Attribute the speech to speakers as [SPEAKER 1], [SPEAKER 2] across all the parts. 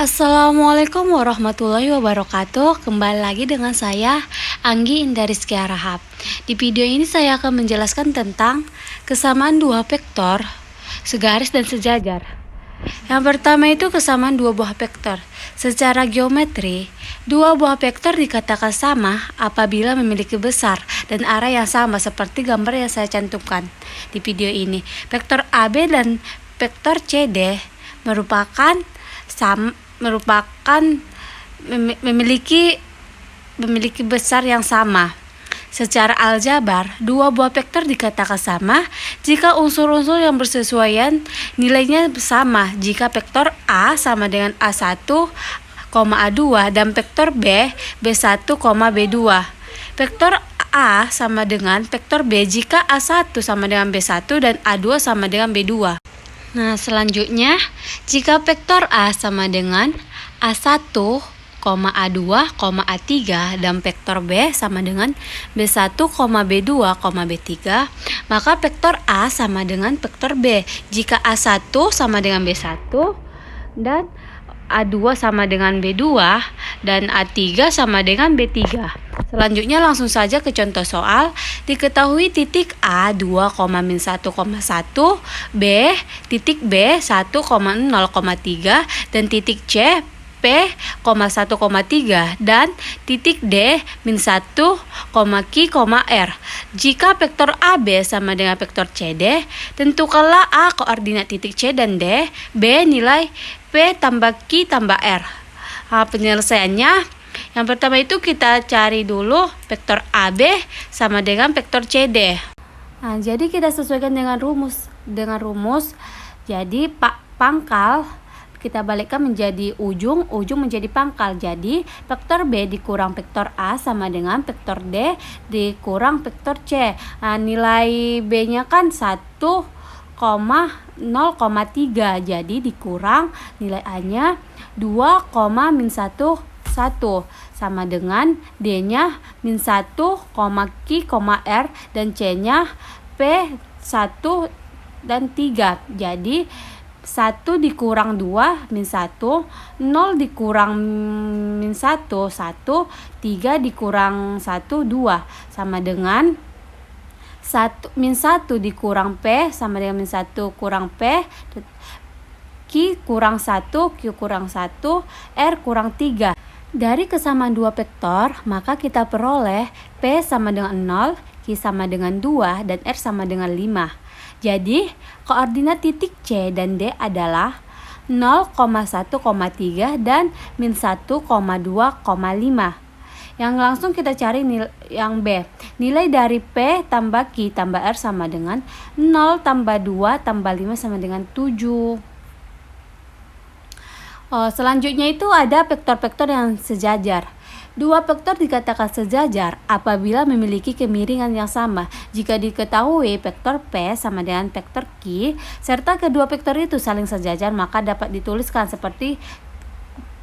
[SPEAKER 1] Assalamualaikum warahmatullahi wabarakatuh. Kembali lagi dengan saya Anggi Indarizky Rahab. Di video ini saya akan menjelaskan tentang kesamaan dua vektor segaris dan sejajar. Yang pertama itu kesamaan dua buah vektor. Secara geometri, dua buah vektor dikatakan sama apabila memiliki besar dan arah yang sama seperti gambar yang saya cantumkan di video ini. Vektor AB dan vektor CD memiliki besar yang sama. Secara aljabar, dua buah vektor dikatakan sama jika unsur-unsur yang bersesuaian nilainya sama. Jika vektor A sama dengan A1, A2 dan vektor B, B1, B2. Vektor A sama dengan vektor B jika A1 sama dengan B1 dan A2 sama dengan B2. Nah, selanjutnya, jika vektor A sama dengan A1, A2, A3 dan vektor B sama dengan B1, B2, B3, maka vektor A sama dengan vektor B jika A1 sama dengan B1 dan A2 sama dengan B2 dan A3 sama dengan B3. Selanjutnya langsung saja ke contoh soal. Diketahui titik A 2,-1,1, B, titik B 1,0,3 dan titik C P, 1,3 dan titik D, -1, Q, R. Jika vektor AB sama dengan vektor CD, tentukanlah A koordinat titik C dan D, B nilai P tambah Q tambah R. Penyelesaiannya, yang pertama itu kita cari dulu vektor AB sama dengan vektor CD. Nah, jadi kita sesuaikan dengan rumus. Jadi pangkal kita balikkan menjadi ujung menjadi pangkal. Jadi vektor B dikurang vektor A sama dengan vektor D dikurang vektor C. Nah, nilai B-nya kan 1,0,3. Jadi dikurang nilai A-nya 2,-1 sama dengan D-nya -1, Q, R dan C-nya P1 dan 3. Jadi 1 dikurang 2 -1, 0 dikurang -1, 3 dikurang 1, 2 sama dengan 1 dikurang P sama dengan -1 kurang P, Q kurang 1, Q kurang 1, R kurang 3. Dari kesamaan dua vektor, maka kita peroleh P sama dengan 0, Q sama dengan 2, dan R sama dengan 5. Jadi, koordinat titik C dan D adalah 0,1,3 dan -1,2,5. Yang langsung kita cari yang B. Nilai dari P tambah Q tambah R sama dengan 0 tambah 2 tambah 5 sama dengan 7. Selanjutnya itu ada vektor-vektor yang sejajar. Dua vektor dikatakan sejajar apabila memiliki kemiringan yang sama. Jika diketahui vektor P sama dengan vektor Q serta kedua vektor itu saling sejajar, maka dapat dituliskan seperti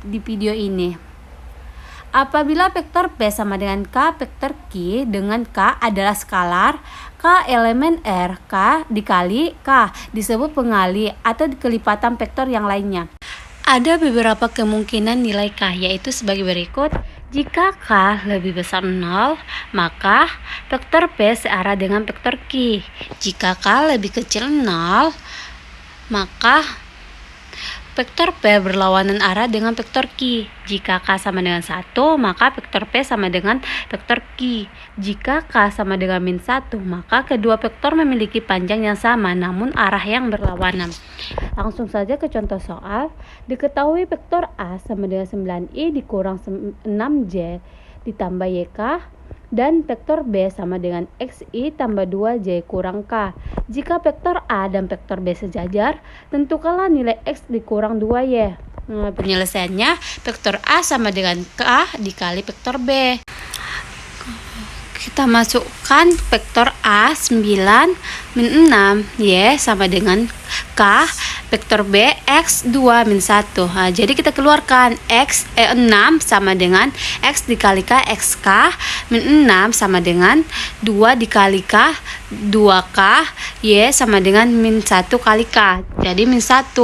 [SPEAKER 1] di video ini. Apabila vektor P sama dengan K, vektor Q dengan K adalah skalar, K elemen R, K dikali K disebut pengali atau kelipatan vektor yang lainnya. Ada beberapa kemungkinan nilai K, yaitu sebagai berikut. Jika K lebih besar 0, maka vektor P searah dengan vektor Q. Jika K lebih kecil 0, maka vektor P berlawanan arah dengan vektor Q. Jika K sama dengan 1, maka vektor P sama dengan vektor Q. Jika K sama dengan -1, maka kedua vektor memiliki panjang yang sama namun arah yang berlawanan. Langsung saja ke contoh soal. Diketahui vektor A sama dengan 9i dikurang 6j ditambah YK dan vektor B sama dengan XI tambah 2J kurang K. Jika vektor A dan vektor B sejajar, tentukanlah nilai X dikurang 2Y. Penyelesaiannya, vektor A sama dengan K dikali vektor B. Kita masukkan vektor A 9 -6 Y sama dengan K. vektor B X 2 min 1. Nah, jadi kita keluarkan 6 sama dengan X dikali K XK min 6 sama dengan 2 dikali K 2K Y sama dengan min 1 kali K, jadi min 1.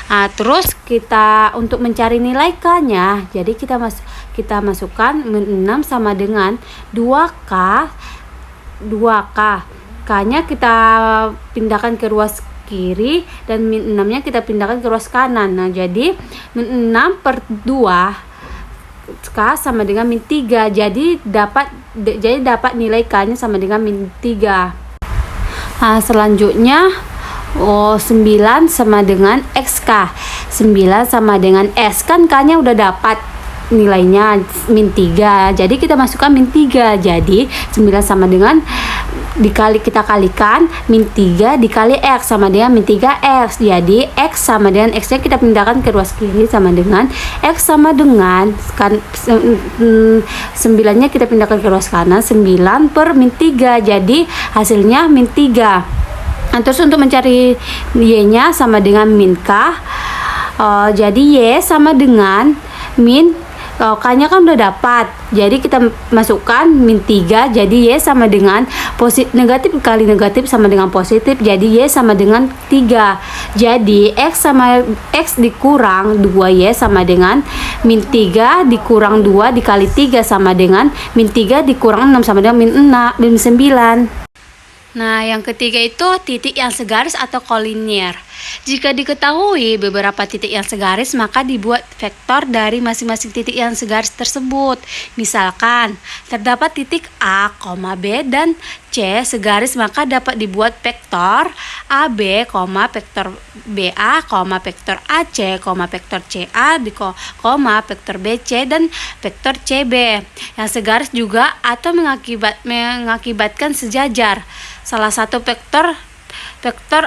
[SPEAKER 1] Nah, terus kita untuk mencari nilai K-nya, jadi kita masukkan min 6 sama dengan 2K K-nya kita pindahkan ke ruas kiri dan min 6-nya kita pindahkan ke ruas kanan. Nah, jadi min 6 per 2 K sama dengan min 3. Jadi dapat nilai K-nya sama dengan min 3. Nah, selanjutnya 9 sama dengan XK. 9 sama dengan S, kan K-nya udah dapat nilainya min 3. Jadi kita masukkan min 3. Jadi 9 sama dengan kita kalikan min 3 dikali X sama dengan min 3X. Jadi X sama dengan X nya kita pindahkan ke ruas kiri sama dengan X sama dengan 9 nya kita pindahkan ke ruas kanan, 9 per min 3. Jadi hasilnya min 3. Nah, terus untuk mencari Y nya sama dengan min K. Jadi Y sama dengan min K-nya kan udah dapat, jadi kita masukkan min 3. Jadi Y sama dengan negatif kali negatif sama dengan positif, jadi Y sama dengan 3. Jadi X dikurang 2Y sama dengan min 3 dikurang 2 dikali 3 sama dengan min 3 dikurang 6 sama dengan min 9. Nah, yang ketiga itu titik yang segaris atau kolinier. Jika diketahui beberapa titik yang segaris, maka dibuat vektor dari masing-masing titik yang segaris tersebut. Misalkan, terdapat titik A, B, dan C segaris, maka dapat dibuat vektor AB, vektor BA, vektor AC, vektor CA, vektor BC, dan vektor CB. Yang segaris juga atau mengakibatkan sejajar. Salah satu vektor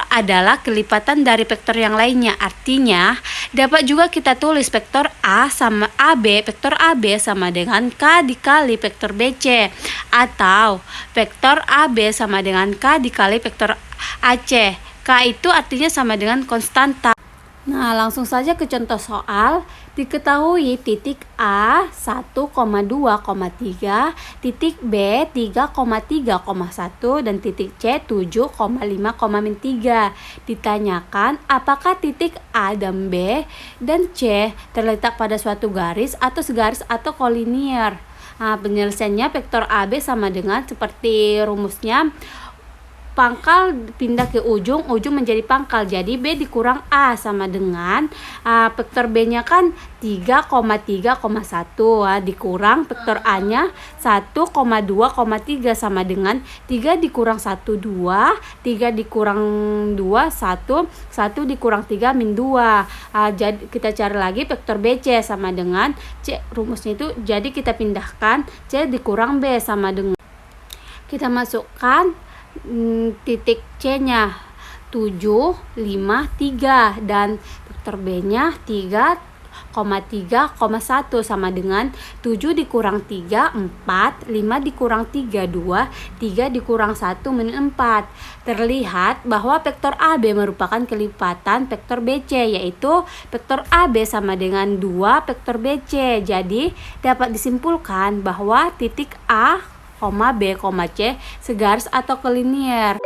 [SPEAKER 1] adalah kelipatan dari vektor yang lainnya. Artinya, dapat juga kita tulis vektor A sama AB, vektor AB sama dengan K dikali vektor BC, atau vektor AB sama dengan K dikali vektor AC. K itu artinya sama dengan konstanta. Nah, langsung saja ke contoh soal. Diketahui titik A 1,2,3, titik B 3,3,1, dan titik C 7,5,3. Ditanyakan apakah titik A dan B dan C terletak pada suatu garis atau segaris atau kolinier. Nah, penyelesaiannya vektor AB sama dengan seperti rumusnya, pangkal pindah ke ujung menjadi pangkal. Jadi B dikurang A sama dengan vektor B nya kan 3,3,1 dikurang vektor A nya 1,2,3 sama dengan 3 dikurang 1 2, 3 dikurang 2 1, 1 dikurang 3 min 2. Jadi kita cari lagi vektor BC sama dengan C, rumusnya itu jadi kita pindahkan C dikurang B sama dengan, kita masukkan titik C nya 7, 5, 3 dan vektor B nya 3,3,1 sama dengan 7 dikurang 3 4, 5 dikurang 3 2, 3 dikurang 1 min 4. Terlihat bahwa vektor AB merupakan kelipatan vektor BC, yaitu vektor AB sama dengan 2 vektor BC. Jadi dapat disimpulkan bahwa titik A, B, C segaris atau kolinier.